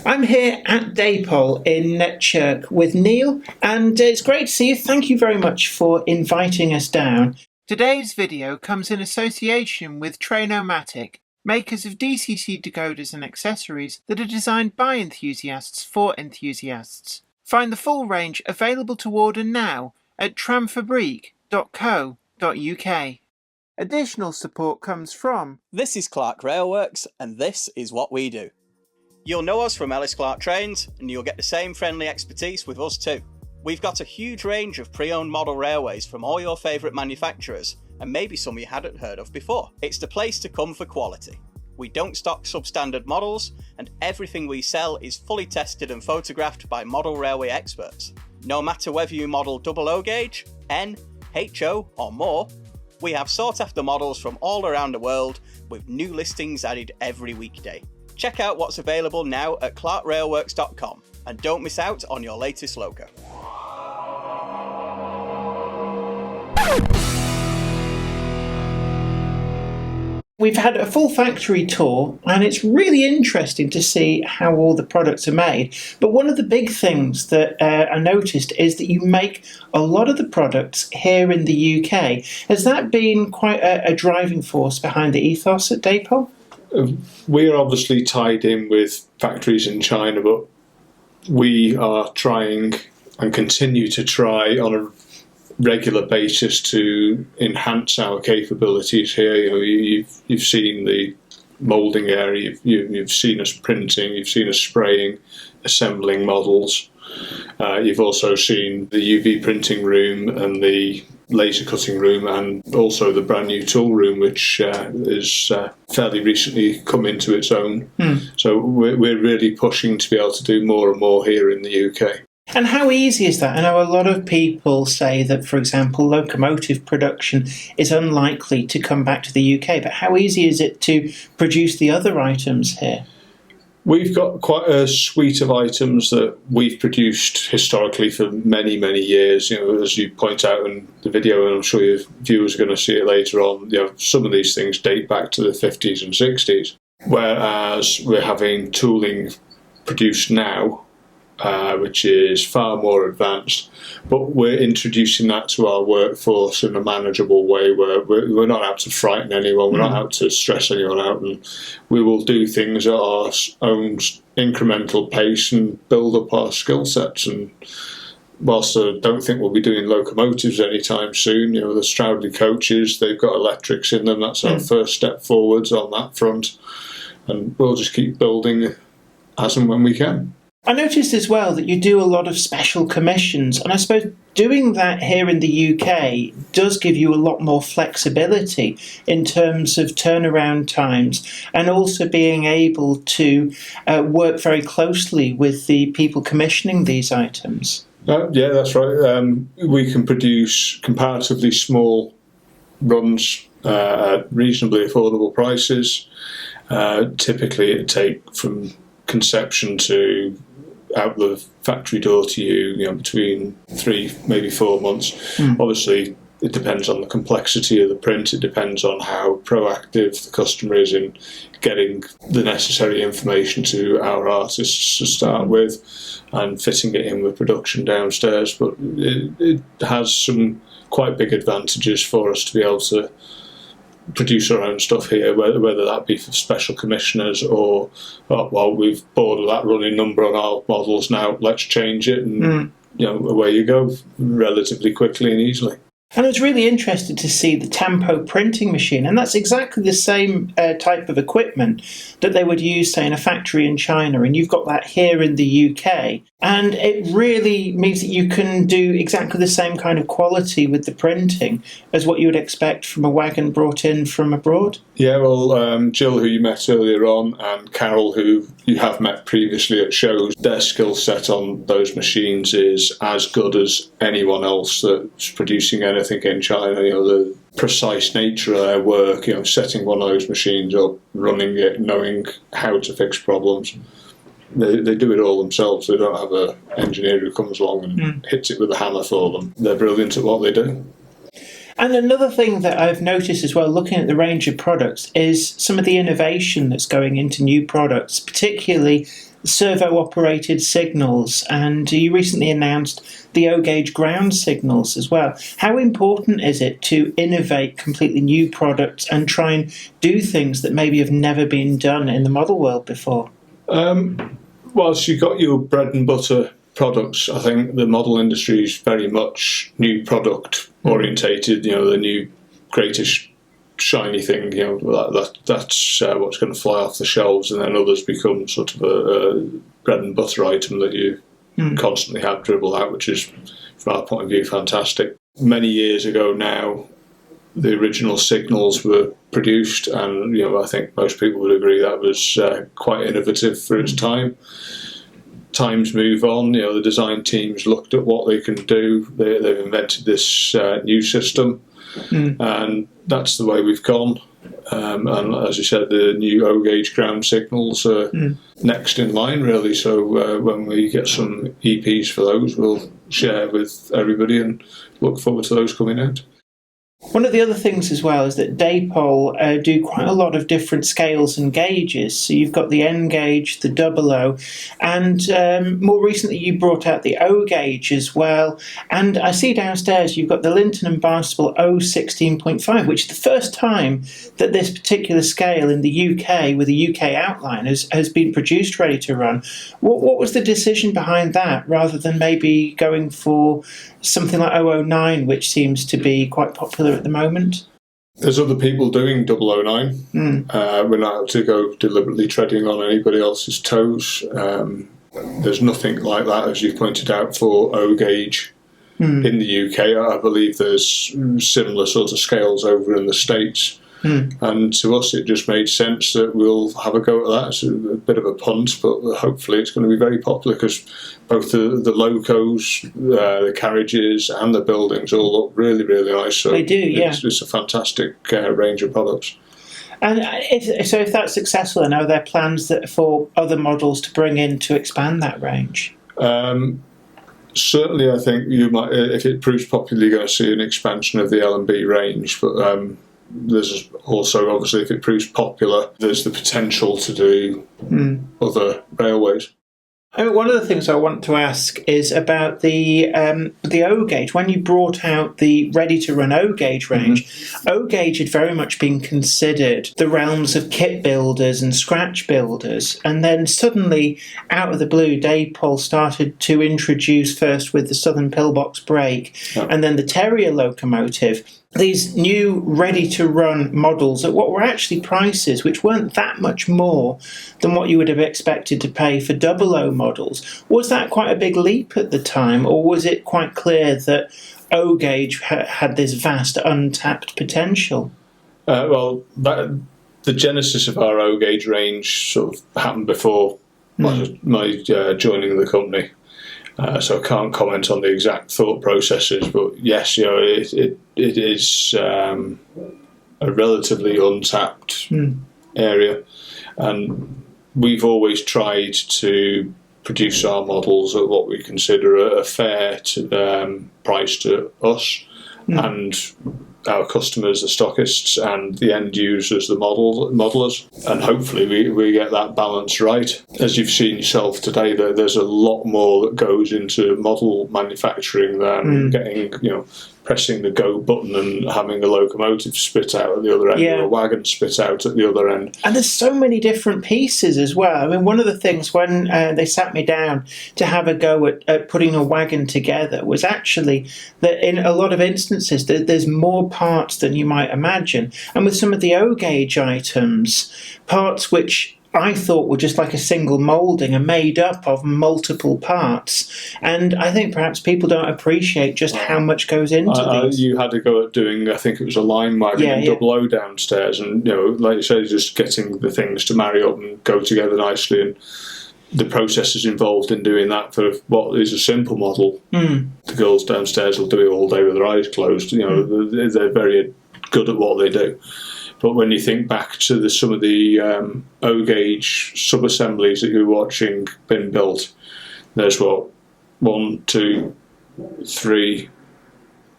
I'm here at Dapol in Kirk with Neil, and it's great to see you. Thank you very much for inviting us down. Today's video comes in association with Trainomatic, makers of DCT decoders and accessories that are designed by enthusiasts for enthusiasts. Find the full range available to order now at tramfabrique.co.uk. Additional support comes from... This is Clark Railworks, and this is what we do. You'll know us from Ellis Clark Trains, and you'll get the same friendly expertise with us too. We've got a huge range of pre-owned model railways from all your favourite manufacturers, and maybe some you hadn't heard of before. It's the place to come for quality. We don't stock substandard models, and everything we sell is fully tested and photographed by model railway experts. No matter whether you model double-O gauge, N, HO or more, we have sought after models from all around the world with new listings added every weekday. Check out what's available now at clarkrailworks.com and don't miss out on your latest loco. We've had a full factory tour, and it's really interesting to see how all the products are made. But one of the big things that I noticed is that you make a lot of the products here in the UK. Has that been quite a driving force behind the ethos at Dapol? We're obviously tied in with factories in China, but we are trying and continue to try on a regular basis to enhance our capabilities here. You've seen the moulding area, you've seen us printing, you've seen us spraying, assembling models. You've also seen the UV printing room and the laser cutting room, and also the brand new tool room, which is fairly recently come into its own. So we're really pushing to be able to do more and more here in the UK. And how easy is that? I know a lot of people say that, for example, locomotive production is unlikely to come back to the UK, but how easy is it to produce the other items here? We've got quite a suite of items that we've produced historically for many, many years. As you point out in the video, and I'm sure your viewers are going to see it later on, some of these things date back to the 50s and 60s, whereas we're having tooling produced now, which is far more advanced, but we're introducing that to our workforce in a manageable way where we're not out to frighten anyone, we're not out to stress anyone out, and we will do things at our own incremental pace and build up our skill sets. And whilst I don't think we'll be doing locomotives anytime soon, the Stroudley coaches, they've got electrics in them, that's our first step forwards on that front, and we'll just keep building as and when we can. I noticed as well that you do a lot of special commissions, and I suppose doing that here in the UK does give you a lot more flexibility in terms of turnaround times, and also being able to work very closely with the people commissioning these items. Yeah, that's right. We can produce comparatively small runs at reasonably affordable prices. Typically it takes from conception to out the factory door to you, between 3, maybe 4 months. Obviously, it depends on the complexity of the print. It depends on how proactive the customer is in getting the necessary information to our artists to start with and fitting it in with production downstairs. But it has some quite big advantages for us to be able to produce our own stuff here, whether that be for special commissioners or we've bought that running number on our models now, let's change it, and away you go relatively quickly and easily. And I was really interested to see the Tempo printing machine, and that's exactly the same type of equipment that they would use, say, in a factory in China, and you've got that here in the UK. And it really means that you can do exactly the same kind of quality with the printing as what you would expect from a wagon brought in from abroad. Yeah, well, Jill, who you met earlier on, and Carol, who you have met previously at shows, their skill set on those machines is as good as anyone else that's producing anything in China. The precise nature of their work, setting one of those machines up, running it, knowing how to fix problems. They do it all themselves. They don't have an engineer who comes along and hits it with a hammer for them. They're brilliant at what they do. And another thing that I've noticed as well, looking at the range of products, is some of the innovation that's going into new products, particularly servo-operated signals, and you recently announced the O-gauge ground signals as well. How important is it to innovate completely new products and try and do things that maybe have never been done in the model world before? Whilst you've got your bread and butter products, I think the model industry is very much new product orientated. The new greatest shiny thing. That's what's going to fly off the shelves, and then others become sort of a bread and butter item that you constantly have dribble out, which is, from our point of view, fantastic. Many years ago now, the original signals were produced, and I think most people would agree that was quite innovative for its time. Times move on. The design teams looked at what they can do. They've invented this new system, and that's the way we've gone. And as you said, the new O-gauge ground signals are next in line, really. So when we get some EPs for those, we'll share with everybody and look forward to those coming out. One of the other things as well is that Dapol do quite a lot of different scales and gauges. So you've got the N gauge, the 00, and more recently you brought out the O gauge as well. And I see downstairs you've got the Linton and Barnstable O16.5, which is the first time that this particular scale in the UK with a UK outline has been produced ready to run. What was the decision behind that, rather than maybe going for something like 009, which seems to be quite popular at the moment? There's other people doing 009. We're not able to go deliberately treading on anybody else's toes. There's nothing like that, as you pointed out, for O-gauge in the UK. I believe there's similar sort of scales over in the States. And to us, it just made sense that we'll have a go at that. It's a bit of a punt, but hopefully it's going to be very popular, because both the locos, the carriages and the buildings all look really, really nice. So they do, yeah. It's a fantastic range of products. And if that's successful, then are there plans for other models to bring in to expand that range? Certainly, I think you might, if it proves popular, you're going to see an expansion of the L&B range, but there's also, obviously, if it proves popular, there's the potential to do other railways. One of the things I want to ask is about the O-gauge. When you brought out the ready-to-run O-gauge range, O-gauge had very much been considered the realms of kit builders and scratch builders, and then suddenly, out of the blue, Dapol started to introduce, first with the Southern Pillbox brake, and then the Terrier locomotive, these new ready-to-run models at what were actually prices which weren't that much more than what you would have expected to pay for 00 models. Was that quite a big leap at the time, or was it quite clear that O-gauge had this vast untapped potential? Well, the genesis of our O-gauge range sort of happened before my joining the company. So I can't comment on the exact thought processes, but yes, it is a relatively untapped area, and we've always tried to produce our models at what we consider a fair price to us and our customers, the stockists, and the end users, the modelers, and hopefully we get that balance right. As you've seen yourself today, there's a lot more that goes into model manufacturing than getting, pressing the go button and having a locomotive spit out at the other end, or a wagon spit out at the other end. And there's so many different pieces as well. I mean, one of the things when they sat me down to have a go at putting a wagon together was actually that in a lot of instances there's more parts than you might imagine. And with some of the O-gauge items, parts which I thought were just like a single moulding are made up of multiple parts, and I think perhaps people don't appreciate just how much goes into these. You had to go at doing, I think it was a line wagon and 00 downstairs, and like you say, just getting the things to marry up and go together nicely, and the processes involved in doing that for what is a simple model. The girls downstairs will do it all day with their eyes closed. They're very good at what they do. But when you think back to some of the O-gauge sub-assemblies that you're watching being built, there's 1, 2, 3,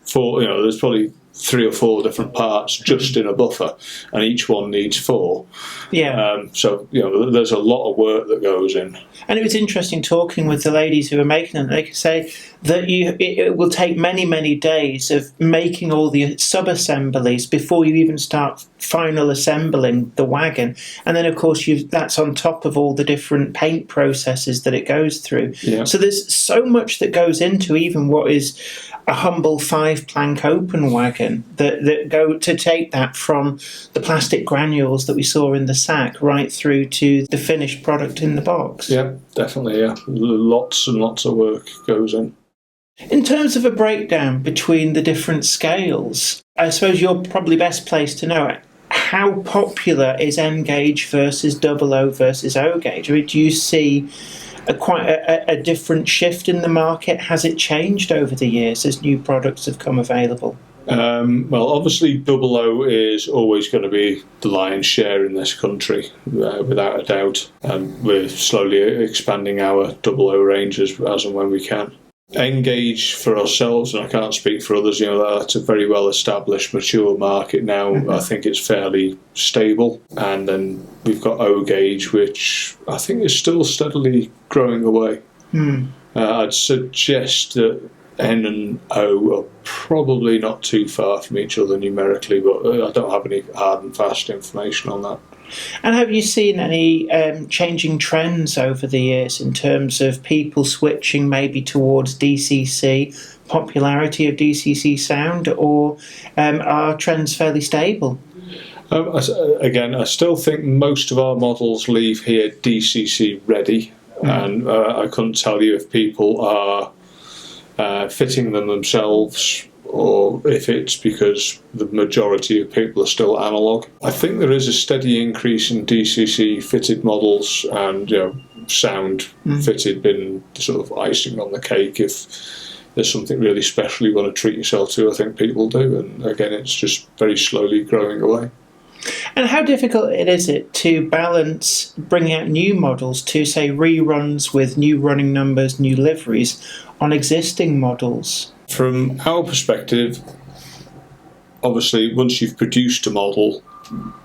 4. There's probably 3 or 4 different parts just in a buffer, and each one needs 4. Yeah. So there's a lot of work that goes in. And it was interesting talking with the ladies who were making them. They could say that it will take many, many days of making all the sub-assemblies before you even start final assembling the wagon. And then, of course, that's on top of all the different paint processes that it goes through. Yeah. So there's so much that goes into even what is a humble 5-plank open wagon that go to take that from the plastic granules that we saw in the sack right through to the finished product in the box. Yeah, definitely, yeah. Lots and lots of work goes in. In terms of a breakdown between the different scales, I suppose you're probably best placed to know how popular is N gauge versus 00 versus O gauge? I mean, do you see quite a different shift in the market? Has it changed over the years as new products have come available? Well, obviously 00 is always going to be the lion's share in this country, without a doubt. And we're slowly expanding our 00 range as and when we can. N-gauge for ourselves, and I can't speak for others, that's a very well established, mature market now. Mm-hmm. I think it's fairly stable. And then we've got O-gauge, which I think is still steadily growing away. I'd suggest that N and O are probably not too far from each other numerically, but I don't have any hard and fast information on that. And have you seen any changing trends over the years in terms of people switching maybe towards DCC, popularity of DCC sound, or are trends fairly stable? Again, I still think most of our models leave here DCC ready, and I couldn't tell you if people are fitting them themselves or if it's because the majority of people are still analogue. I think there is a steady increase in DCC fitted models, and sound fitted being sort of icing on the cake. If there's something really special you want to treat yourself to, I think people do, and again it's just very slowly growing away. And how difficult is it to balance bringing out new models to, say, reruns with new running numbers, new liveries on existing models? From our perspective, obviously, once you've produced a model,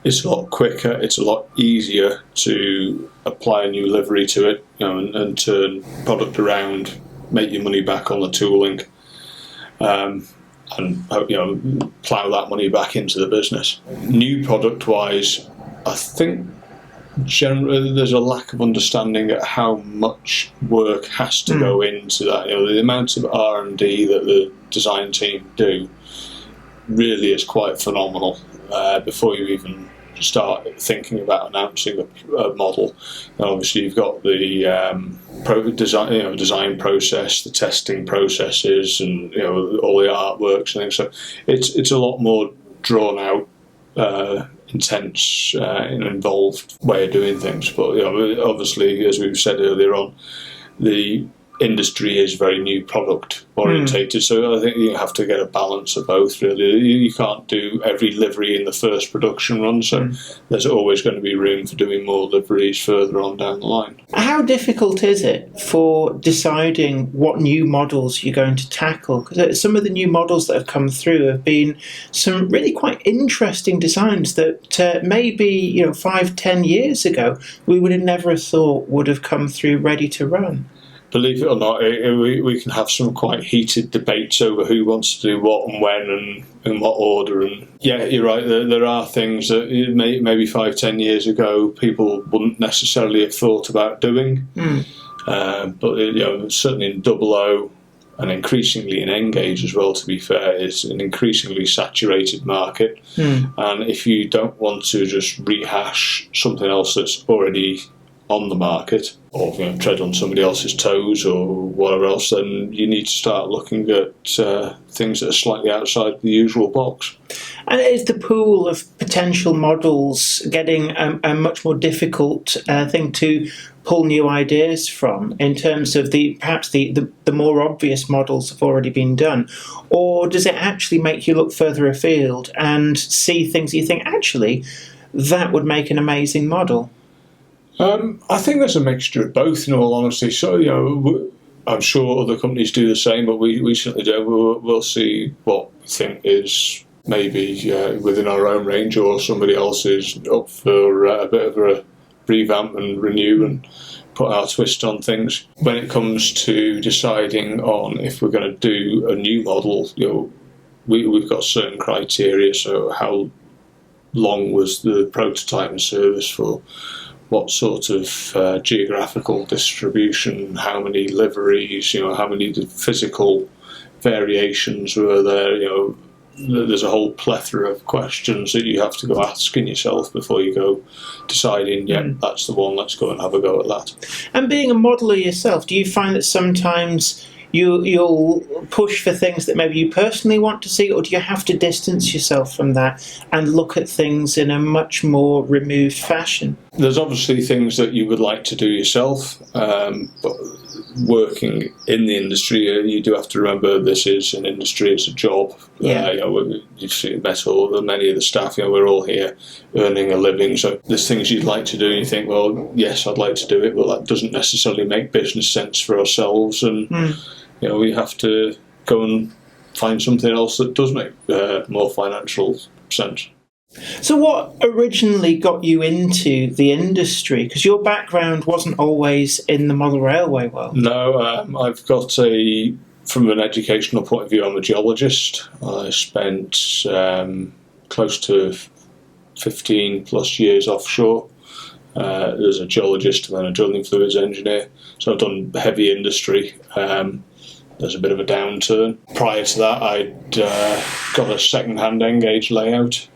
it's a lot quicker, it's a lot easier to apply a new livery to it, and turn product around, make your money back on the tooling, and plough that money back into the business. New product-wise, I think generally there's a lack of understanding at how much work has to go into that. The amount of R&D that the design team do really is quite phenomenal before you even start thinking about announcing a model. And obviously you've got the design process, the testing processes, and all the artworks and things. So it's a lot more drawn out, intense, involved way of doing things. But obviously, as we've said earlier on, the industry is very new product orientated, so I think you have to get a balance of both, really. You can't do every livery in the first production run, so there's always going to be room for doing more liveries further on down the line. How difficult is it for deciding what new models you're going to tackle? Because some of the new models that have come through have been some really quite interesting designs that maybe 5-10 years ago we would have never thought would have come through ready to run. Believe it or not, we can have some quite heated debates over who wants to do what and when and in what order. And yeah, you're right, there are things that maybe 5-10 years ago people wouldn't necessarily have thought about doing. But certainly in 00 and increasingly in N-gauge as well, to be fair, is an increasingly saturated market. And if you don't want to just rehash something else that's already on the market, or tread on somebody else's toes or whatever else, then you need to start looking at things that are slightly outside the usual box. And is the pool of potential models getting a much more difficult thing to pull new ideas from, in terms of perhaps the more obvious models have already been done? Or does it actually make you look further afield and see things you think, actually, that would make an amazing model? I think there's a mixture of both, in all honesty. So, I'm sure other companies do the same, but we certainly do. We'll see what we think is maybe within our own range, or somebody else is up for a bit of a revamp and renew and put our twist on things. When it comes to deciding on if we're going to do a new model, we've got certain criteria. So how long was the prototype in service for? What sort of geographical distribution? How many liveries? How many physical variations were there? There's a whole plethora of questions that you have to go asking yourself before you go deciding, that's the one, let's go and have a go at that. And being a modeller yourself, do you find that sometimes you'll push for things that maybe you personally want to see, or do you have to distance yourself from that and look at things in a much more removed fashion? There's obviously things that you would like to do yourself, but working in the industry, you do have to remember this is an industry, it's a job. Yeah. You've met many of the staff, we're all here earning a living, so there's things you'd like to do and you think, well, yes, I'd like to do it, but that doesn't necessarily make business sense for ourselves, and we have to go and find something else that does make more financial sense. So what originally got you into the industry? Because your background wasn't always in the model railway world. No, I've got from an educational point of view, I'm a geologist. I spent close to 15 plus years offshore as a geologist and then a drilling fluids engineer. So I've done heavy industry. There's a bit of a downturn. Prior to that, I'd got a second-hand N-gauge layout.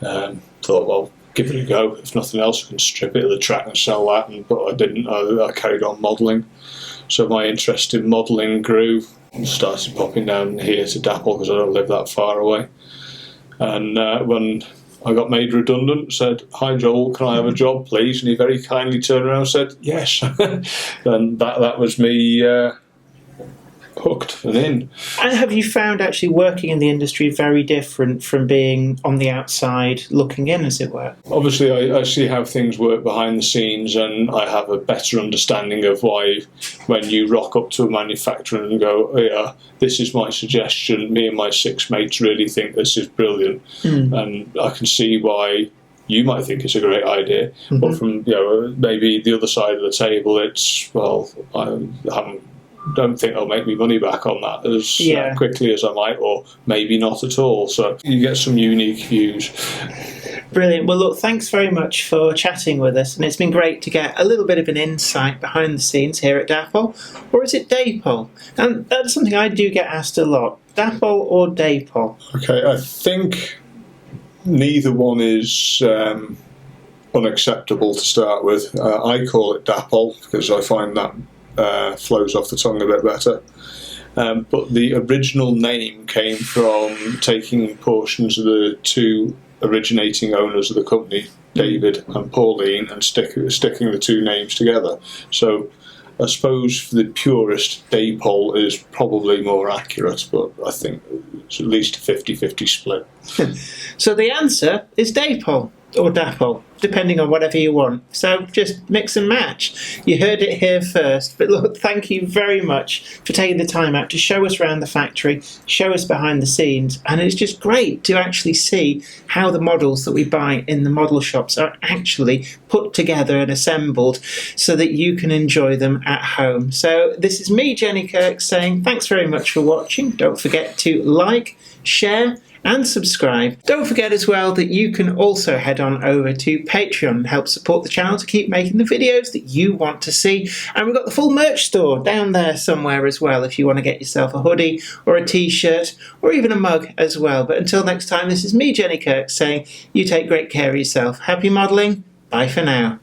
Thought, well, give it a go. If nothing else, I can strip it to the track and sell that. But I didn't. I carried on modelling. So my interest in modelling grew. Started popping down here to Dapol because I don't live that far away. And when I got made redundant, said, "Hi Joel, can I have a job, please?" And he very kindly turned around and said, "Yes." And that was me hooked and in. And have you found actually working in the industry very different from being on the outside looking in, as it were? Obviously, I see how things work behind the scenes, and I have a better understanding of why when you rock up to a manufacturer and go, "Oh yeah, this is my suggestion, me and my 6 mates really think this is brilliant," and I can see why you might think it's a great idea, but from maybe the other side of the table, it's, well, I don't think I'll make me money back on that as quickly as I might, or maybe not at all. So you get some unique views. Brilliant. Well, look, thanks very much for chatting with us, and it's been great to get a little bit of an insight behind the scenes here at Dapol. Or is it Dapol? And that's something I do get asked a lot. Dapol or Dapol? Okay, I think neither one is unacceptable to start with. I call it Dapol because I find that flows off the tongue a bit better. But the original name came from taking portions of the 2 originating owners of the company, David and Pauline, and sticking the 2 names together. So I suppose for the purist, Dapol is probably more accurate, but I think it's at least a 50-50 split. So the answer is Dapol or Dapol, depending on whatever you want. So just mix and match. You heard it here first. But look, thank you very much for taking the time out to show us around the factory, show us behind the scenes, and it's just great to actually see how the models that we buy in the model shops are actually put together and assembled so that you can enjoy them at home. So this is me, Jenny Kirk, saying thanks very much for watching. Don't forget to like, share, and subscribe. Don't forget as well that you can also head on over to Patreon and help support the channel to keep making the videos that you want to see. And we've got the full merch store down there somewhere as well if you want to get yourself a hoodie or a t-shirt or even a mug as well. But until next time, this is me, Jenny Kirk, saying you take great care of yourself. Happy modelling. Bye for now.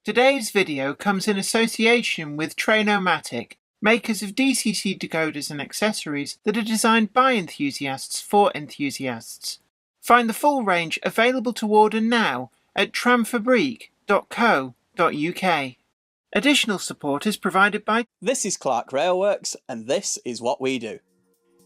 Today's video comes in association with Trainomatic, makers of DCC decoders and accessories that are designed by enthusiasts for enthusiasts. Find the full range available to order now at tramfabrique.co.uk. Additional support is provided by... This is Clark Railworks, and this is what we do.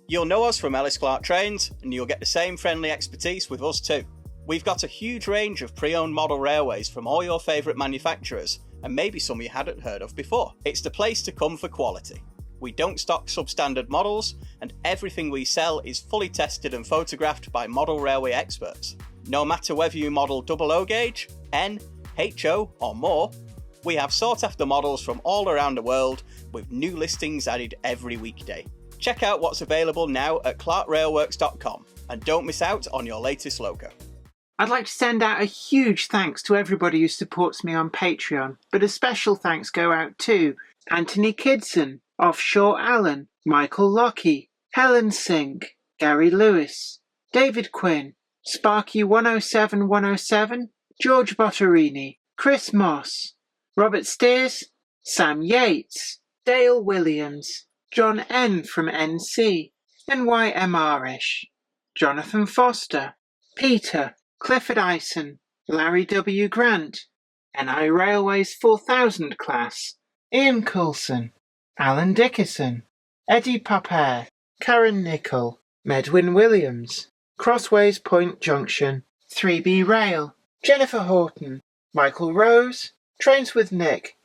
You'll know us from Ellis Clark Trains, and you'll get the same friendly expertise with us too. We've got a huge range of pre-owned model railways from all your favourite manufacturers, and maybe some you hadn't heard of before. It's the place to come for quality. We don't stock substandard models, and everything we sell is fully tested and photographed by model railway experts. No matter whether you model 00 gauge, N, HO or more, we have sought after models from all around the world with new listings added every weekday. Check out what's available now at clarkrailworks.com and don't miss out on your latest logo. I'd like to send out a huge thanks to everybody who supports me on Patreon, but a special thanks go out to Anthony Kidson, Offshore Allen, Michael Lockie, Helen Sink, Gary Lewis, David Quinn, Sparky 107107, George Botterini, Chris Moss, Robert Steers, Sam Yates, Dale Williams, John N from NC, NYMRish, Jonathan Foster, Peter, Clifford Ison, Larry W. Grant, NI Railways 4000 class, Ian Coulson, Alan Dickerson, Eddie Papere, Karen Nichol, Medwin Williams, Crossways Point Junction, 3B Rail, Jennifer Horton, Michael Rose, Trains with Nick,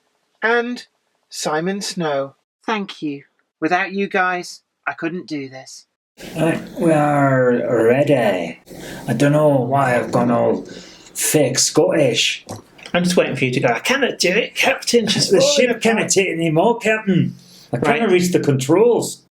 and Simon Snow. Thank you. Without you guys, I couldn't do this. We are ready. I don't know why I've gone all fake Scottish. I'm just waiting for you to go, I cannot do it, Captain. Just The ship cannot take any more, Captain. I cannot reach the controls.